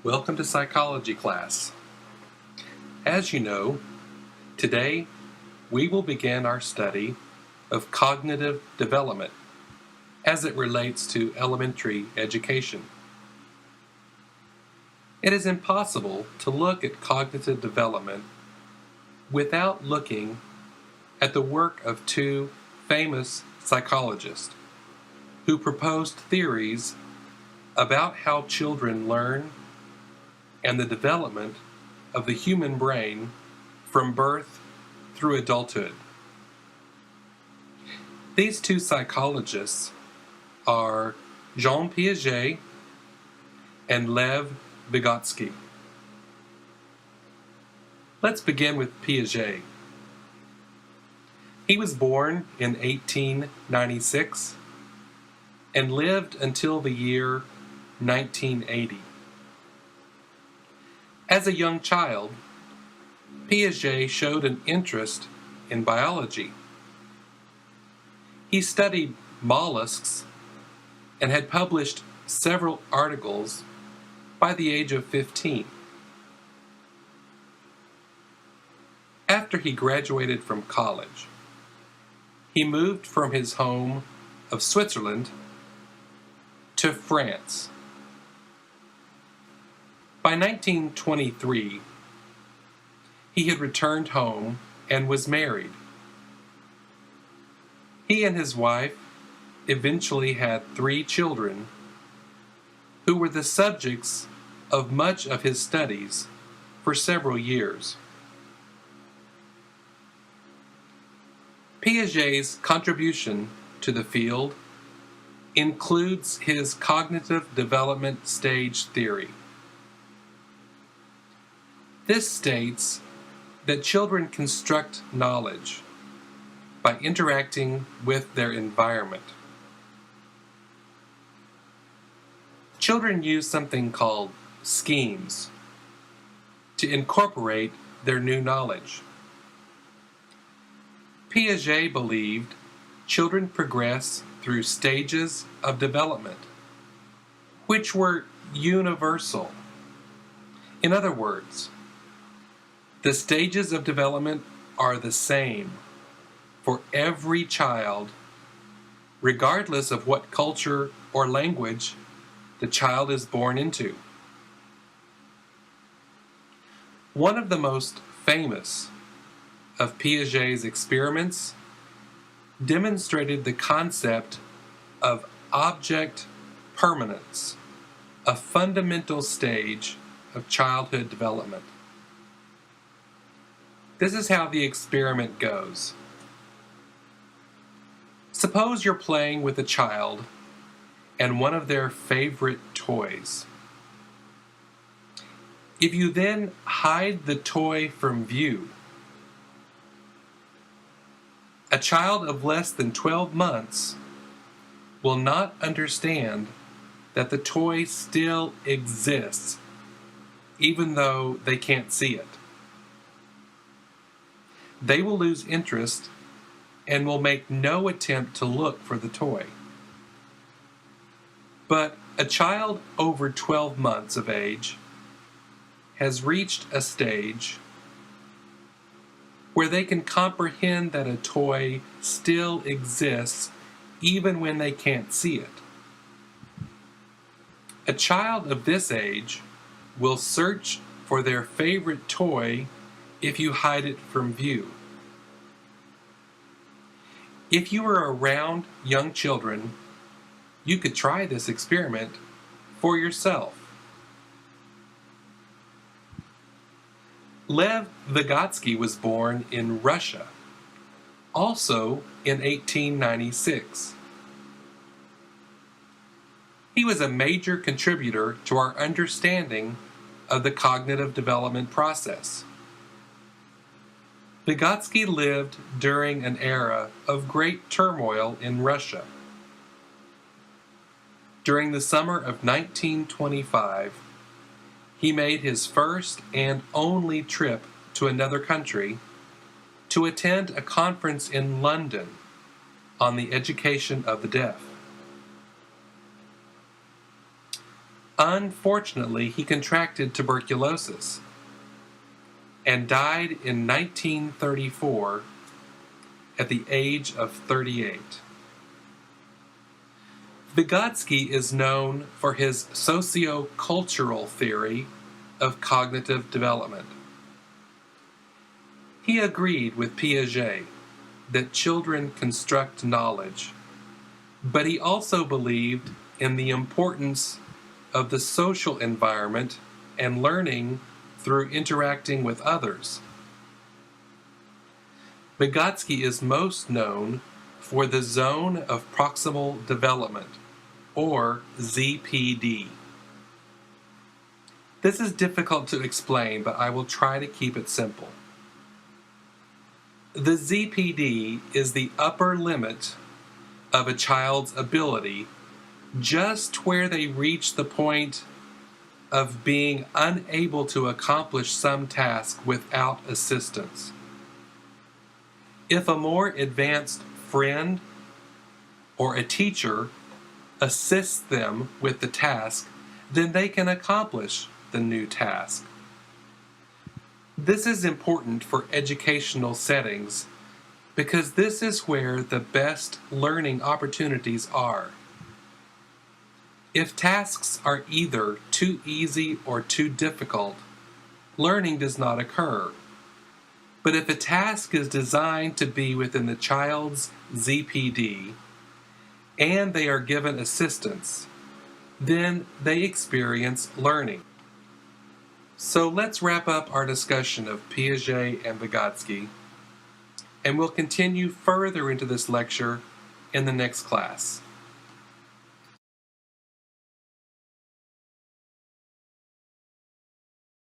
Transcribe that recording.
Welcome to psychology class. As you know, today we will begin our study of cognitive development as it relates to elementary education. It is impossible to look at cognitive development without looking at the work of two famous psychologists who proposed theories about how children learn and the development of the human brain from birth through adulthood. These two psychologists are Jean Piaget and Lev Vygotsky. Let's begin with Piaget. He was born in 1896 and lived until the year 1980. As a young child, Piaget showed an interest in biology. He studied mollusks and had published several articles by the age of 15. After he graduated from college, he moved from his home of Switzerland to France. By 1923, he had returned home and was married. He and his wife eventually had 3 children who were the subjects of much of his studies for several years. Piaget's contribution to the field includes his cognitive development stage theory. This states that children construct knowledge by interacting with their environment. Children use something called schemes to incorporate their new knowledge. Piaget believed children progress through stages of development, which were universal. In other words, the stages of development are the same for every child, regardless of what culture or language the child is born into. One of the most famous of Piaget's experiments demonstrated the concept of object permanence, a fundamental stage of childhood development. This is how the experiment goes. Suppose you're playing with a child and one of their favorite toys. If you then hide the toy from view, a child of less than 12 months will not understand that the toy still exists, even though they can't see it. They will lose interest and will make no attempt to look for the toy. But a child over 12 months of age has reached a stage where they can comprehend that a toy still exists even when they can't see it. A child of this age will search for their favorite toy if you hide it from view. If you are around young children, you could try this experiment for yourself. Lev Vygotsky was born in Russia, also in 1896. He was a major contributor to our understanding of the cognitive development process. Vygotsky lived during an era of great turmoil in Russia. During the summer of 1925, he made his first and only trip to another country to attend a conference in London on the education of the deaf. Unfortunately, he contracted tuberculosis and died in 1934 at the age of 38. Vygotsky is known for his socio-cultural theory of cognitive development. He agreed with Piaget that children construct knowledge, but he also believed in the importance of the social environment and learning through interacting with others. Vygotsky is most known for the zone of proximal development, or ZPD. This is difficult to explain, but I will try to keep it simple. The ZPD is the upper limit of a child's ability, just where they reach the point of being unable to accomplish some task without assistance. If a more advanced friend or a teacher assists them with the task, then they can accomplish the new task. This is important for educational settings because this is where the best learning opportunities are. If tasks are either too easy or too difficult, learning does not occur. But if a task is designed to be within the child's ZPD and they are given assistance, then they experience learning. So let's wrap up our discussion of Piaget and Vygotsky, and we'll continue further into this lecture in the next class.